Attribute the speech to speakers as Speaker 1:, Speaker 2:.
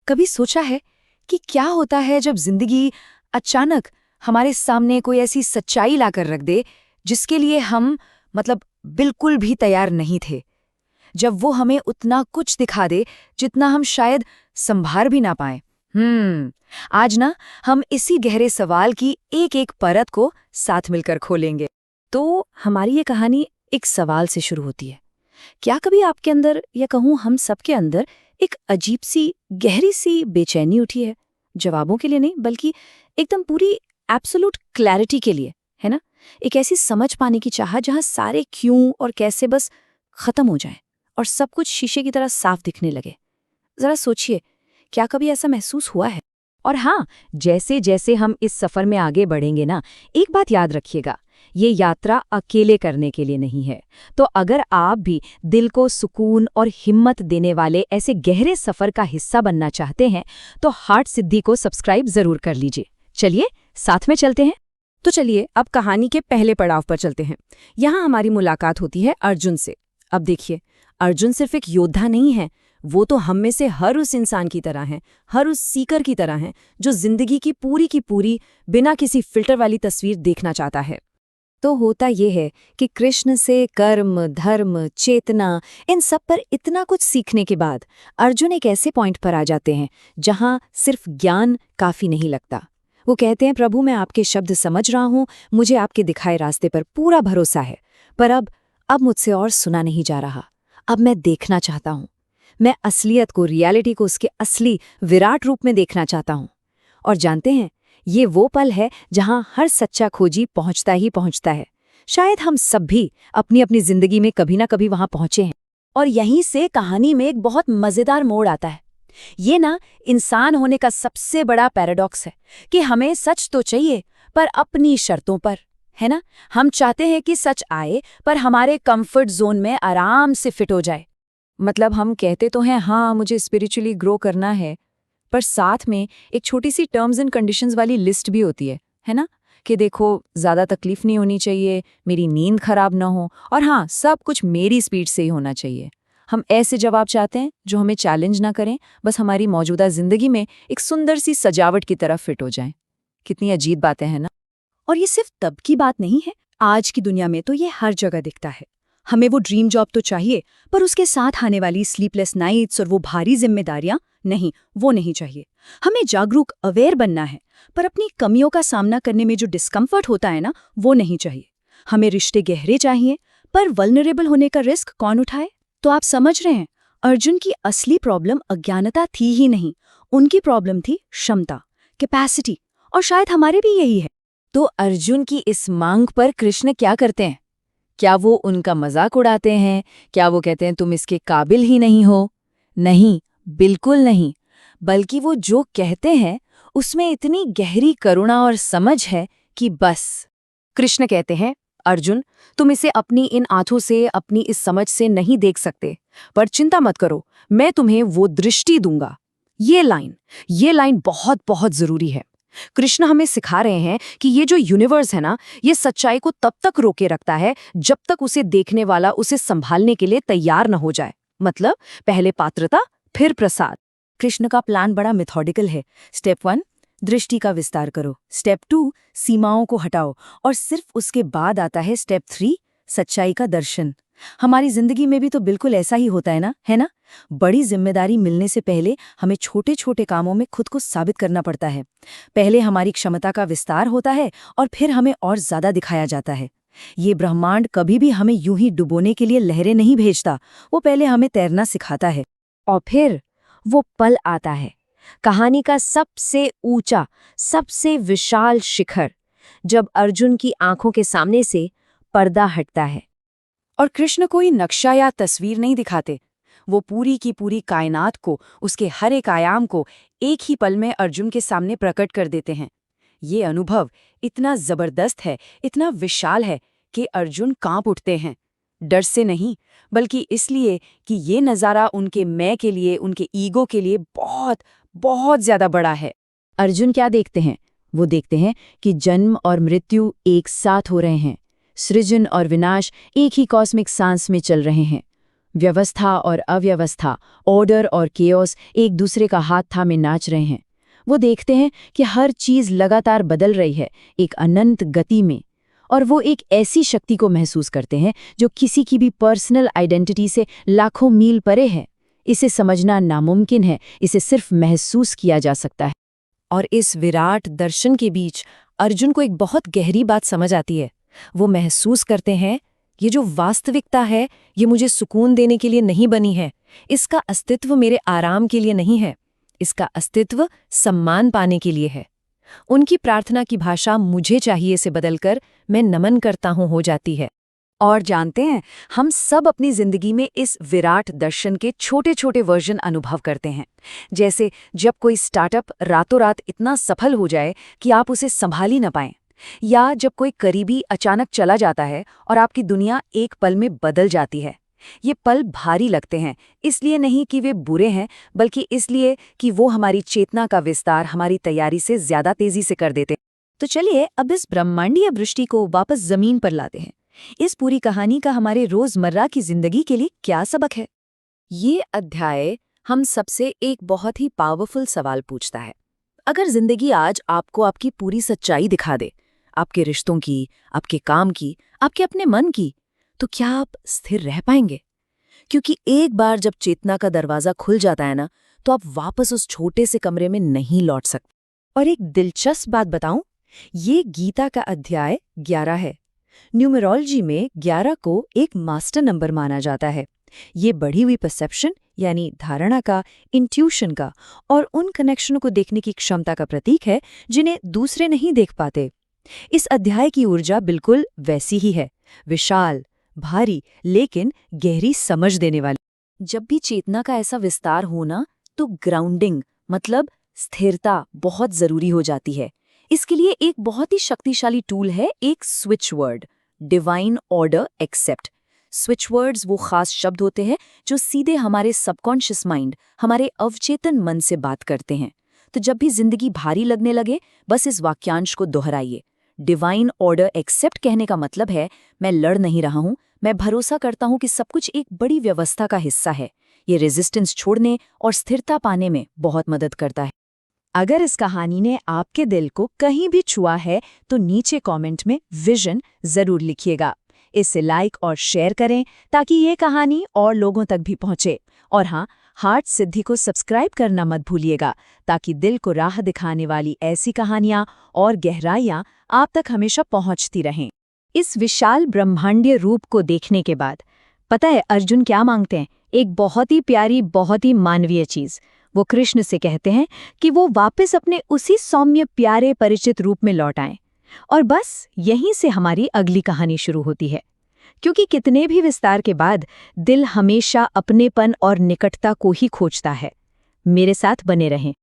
Speaker 1: कभी सोचा है कि क्या होता है जब जिंदगी अचानक हमारे सामने कोई ऐसी सच्चाई लाकर रख दे जिसके लिए हम बिल्कुल भी तैयार नहीं थे। जब वो हमें उतना कुछ दिखा दे जितना हम शायद संभार भी ना पाएं। आज ना हम इसी गहरे सवाल की एक एक परत को साथ मिलकर खोलेंगे। तो हमारी ये कहानी एक सवाल से शुरू होती है। क्या कभी आपके अंदर, या कहूँ हम सबके अंदर, एक अजीब सी गहरी सी बेचैनी उठी है? जवाबों के लिए नहीं, बल्कि एकदम पूरी एब्सोल्यूट क्लैरिटी के लिए, है ना? एक ऐसी समझ पाने की चाह जहां सारे क्यों और कैसे बस खत्म हो जाएं और सब कुछ शीशे की तरह साफ दिखने लगे। जरा सोचिए, क्या कभी ऐसा महसूस हुआ है? और हाँ, जैसे जैसे हम इस सफर में आगे बढ़ेंगे ना, एक बात याद रखिएगा, ये यात्रा अकेले करने के लिए नहीं है। तो अगर आप भी दिल को सुकून और हिम्मत देने वाले ऐसे गहरे सफर का हिस्सा बनना चाहते हैं तो हार्ट सिद्धि को सब्सक्राइब जरूर कर लीजिए। चलिए साथ में चलते हैं। तो चलिए अब कहानी के पहले पड़ाव पर चलते हैं। यहाँ हमारी मुलाकात होती है अर्जुन से। अब देखिए, अर्जुन सिर्फ एक योद्धा नहीं है, वो तो हम में से हर उस इंसान की तरह है, हर उस सीकर की तरह है जो जिंदगी की पूरी बिना किसी फिल्टर वाली तस्वीर देखना चाहता है। तो होता ये है कि कृष्ण से कर्म, धर्म, चेतना, इन सब पर इतना कुछ सीखने के बाद अर्जुन एक ऐसे पॉइंट पर आ जाते हैं जहां सिर्फ ज्ञान काफी नहीं लगता। वो कहते हैं, प्रभु मैं आपके शब्द समझ रहा हूं, मुझे आपके दिखाए रास्ते पर पूरा भरोसा है, पर अब मुझसे और सुना नहीं जा रहा। अब मैं देखना चाहता हूं। मैं असलियत को, रियलिटी को उसके असली विराट रूप में देखना चाहता हूं। और जानते हैं, ये वो पल है जहां हर सच्चा खोजी पहुंचता ही पहुंचता है। शायद हम सब भी अपनी अपनी जिंदगी में कभी ना कभी वहां पहुंचे हैं। और यहीं से कहानी में एक बहुत मजेदार मोड़ आता है। ये ना इंसान होने का सबसे बड़ा पैराडॉक्स है कि हमें सच तो चाहिए, पर अपनी शर्तों पर, है ना? हम चाहते हैं कि सच आए पर हमारे कंफर्ट जोन में आराम से फिट हो जाए। हम कहते तो हैं, हाँ मुझे स्पिरिचुअली ग्रो करना है, पर साथ में एक छोटी सी टर्म्स एंड कंडीशंस वाली लिस्ट भी होती है ना? कि देखो, ज़्यादा तकलीफ नहीं होनी चाहिए, मेरी नींद खराब ना हो, और हाँ, सब कुछ मेरी स्पीड से ही होना चाहिए। हम ऐसे जवाब चाहते हैं जो हमें चैलेंज ना करें, बस हमारी मौजूदा जिंदगी में एक सुंदर सी सजावट की तरफ फिट हो जाएं। कितनी अजीब बातें हैं ना? और ये सिर्फ तब की बात नहीं है, आज की दुनिया में तो ये हर जगह दिखता है। हमें वो ड्रीम जॉब तो चाहिए, पर उसके साथ आने वाली स्लीपलेस नाइट्स और वो भारी जिम्मेदारियां नहीं, वो नहीं चाहिए। हमें जागरूक, अवेयर बनना है, पर अपनी कमियों का सामना करने में जो डिस्कम्फर्ट होता है ना, वो नहीं चाहिए। हमें रिश्ते गहरे चाहिए, पर वल्नरेबल होने का रिस्क कौन उठाए? तो आप समझ रहे हैं, अर्जुन की असली प्रॉब्लम अज्ञानता थी ही नहीं, उनकी प्रॉब्लम थी क्षमता, कैपेसिटी, और शायद हमारे भी यही है। तो अर्जुन की इस मांग पर कृष्ण क्या करते हैं? क्या वो उनका मजाक उड़ाते हैं? क्या वो कहते हैं तुम इसके काबिल ही नहीं हो? नहीं, बिल्कुल नहीं। बल्कि वो जो कहते हैं उसमें इतनी गहरी करुणा और समझ है कि बस। कृष्ण कहते हैं, अर्जुन तुम इसे अपनी इन आंखों से, अपनी इस समझ से नहीं देख सकते, पर चिंता मत करो, मैं तुम्हें वो दृष्टि दूंगा। ये लाइन बहुत बहुत जरूरी है। कृष्ण हमें सिखा रहे हैं कि ये जो यूनिवर्स है ना, ये सच्चाई को तब तक रोके रखता है जब तक उसे देखने वाला उसे संभालने के लिए तैयार न हो जाए। पहले पात्रता, फिर प्रसाद। कृष्ण का प्लान बड़ा मेथोडिकल है। स्टेप 1, दृष्टि का विस्तार करो। स्टेप 2, सीमाओं को हटाओ। और सिर्फ उसके बाद आता है स्टेप 3, सच्चाई का दर्शन। हमारी जिंदगी में भी तो बिल्कुल ऐसा ही होता है ना? बड़ी जिम्मेदारी मिलने से पहले हमें छोटे छोटे कामों में खुद को साबित करना पड़ता है। पहले हमारी क्षमता का विस्तार होता है और फिर हमें और ज्यादा दिखाया जाता है। ये ब्रह्मांड कभी भी हमें यूं ही डुबोने के लिए लहरें नहीं भेजता, वो पहले हमें तैरना सिखाता है। और फिर वो पल आता है, कहानी का सबसे ऊंचा, सबसे विशाल शिखर, जब अर्जुन की आंखों के सामने से पर्दा हटता है। और कृष्ण कोई नक्शा या तस्वीर नहीं दिखाते, वो पूरी की पूरी कायनात को, उसके हर एक आयाम को एक ही पल में अर्जुन के सामने प्रकट कर देते हैं। ये अनुभव इतना जबरदस्त है, इतना विशाल है कि अर्जुन कांप उठते हैं। डर से नहीं, बल्कि इसलिए कि ये नज़ारा उनके मैं के लिए, उनके ईगो के लिए बहुत बहुत ज्यादा बड़ा है। अर्जुन क्या देखते हैं? वो देखते हैं कि जन्म और मृत्यु एक साथ हो रहे हैं, सृजन और विनाश एक ही कॉस्मिक सांस में चल रहे हैं। व्यवस्था और अव्यवस्था, ऑर्डर और केओस एक दूसरे का हाथ थामे नाच रहे हैं। वो देखते हैं कि हर चीज लगातार बदल रही है, एक अनंत गति में, और वो एक ऐसी शक्ति को महसूस करते हैं जो किसी की भी पर्सनल आइडेंटिटी से लाखों मील परे है। इसे समझना नामुमकिन है, इसे सिर्फ महसूस किया जा सकता है। और इस विराट दर्शन के बीच अर्जुन को एक बहुत गहरी बात समझ आती है। वो महसूस करते हैं, ये जो वास्तविकता है, ये मुझे सुकून देने के लिए नहीं बनी है। इसका अस्तित्व मेरे आराम के लिए नहीं है। इसका अस्तित्व सम्मान पाने के लिए है। उनकी प्रार्थना की भाषा मुझे चाहिए से बदलकर मैं नमन करता हूं हो जाती है। और जानते हैं, हम सब अपनी जिंदगी में इस विराट दर्शन के छोटे छोटे वर्जन अनुभव करते हैं। जैसे जब कोई स्टार्टअप रातों रात इतना सफल हो जाए कि आप उसे संभाल ही न पाएं, या जब कोई करीबी अचानक चला जाता है और आपकी दुनिया एक पल में बदल जाती है। ये पल भारी लगते हैं, इसलिए नहीं कि वे बुरे हैं, बल्कि इसलिए कि वो हमारी चेतना का विस्तार हमारी तैयारी से ज्यादा तेजी से कर देते हैं। तो चलिए अब इस ब्रह्मांडीय दृष्टि को वापस जमीन पर लाते हैं। इस पूरी कहानी का हमारे रोजमर्रा की जिंदगी के लिए क्या सबक है? ये अध्याय हम सबसे एक बहुत ही पावरफुल सवाल पूछता है। अगर जिंदगी आज आपको आपकी पूरी सच्चाई दिखा दे, आपके रिश्तों की, आपके काम की, आपके अपने मन की, तो क्या आप स्थिर रह पाएंगे? क्योंकि एक बार जब चेतना का दरवाजा खुल जाता है ना, तो आप वापस उस छोटे से कमरे में नहीं लौट सकते। और एक दिलचस्प बात बताऊं, ये गीता का अध्याय 11 है। न्यूमरोलॉजी में 11 को एक मास्टर नंबर माना जाता है। ये बढ़ी हुई परसेप्शन यानी धारणा का, इंट्यूशन का और उन कनेक्शनों को देखने की क्षमता का प्रतीक है जिन्हें दूसरे नहीं देख पाते। इस अध्याय की ऊर्जा बिल्कुल वैसी ही है, विशाल, भारी, लेकिन गहरी समझ देने वाली। जब भी चेतना का ऐसा विस्तार हो ना, तो ग्राउंडिंग मतलब स्थिरता बहुत जरूरी हो जाती है। इसके लिए एक बहुत ही शक्तिशाली टूल है, एक switch word, divine order accept. Switch words वो खास शब्द होते हैं जो सीधे हमारे सबकॉन्शियस माइंड, हमारे अवचेतन मन से बात करते हैं। तो जब भी जिंदगी भारी लगने लगे, बस इस वाक्यांश को दोहराइए। डिवाइन ऑर्डर एक्सेप्ट कहने का मतलब है, मैं लड़ नहीं रहा हूं, मैं भरोसा करता हूं कि सब कुछ एक बड़ी व्यवस्था का हिस्सा है। ये रेजिस्टेंस छोड़ने और स्थिरता पाने में बहुत मदद करता है। अगर इस कहानी ने आपके दिल को कहीं भी छुआ है, तो नीचे कमेंट में विजन जरूर लिखिएगा। इसे लाइक और शेयर करें ताकि ये कहानी और लोगों तक भी पहुंचे। और हाँ, हार्ट सिद्धि को सब्सक्राइब करना मत भूलिएगा, ताकि दिल को राह दिखाने वाली ऐसी कहानियां और गहराइयां आप तक हमेशा पहुंचती रहें। इस विशाल ब्रह्मांडीय रूप को देखने के बाद पता है अर्जुन क्या मांगते हैं? एक बहुत ही प्यारी, बहुत ही मानवीय चीज। वो कृष्ण से कहते हैं कि वो वापस अपने उसी सौम्य, प्यारे, परिचित रूप में लौट आएं। और बस यहीं से हमारी अगली कहानी शुरू होती है, क्योंकि कितने भी विस्तार के बाद दिल हमेशा अपनेपन और निकटता को ही खोजता है। मेरे साथ बने रहें।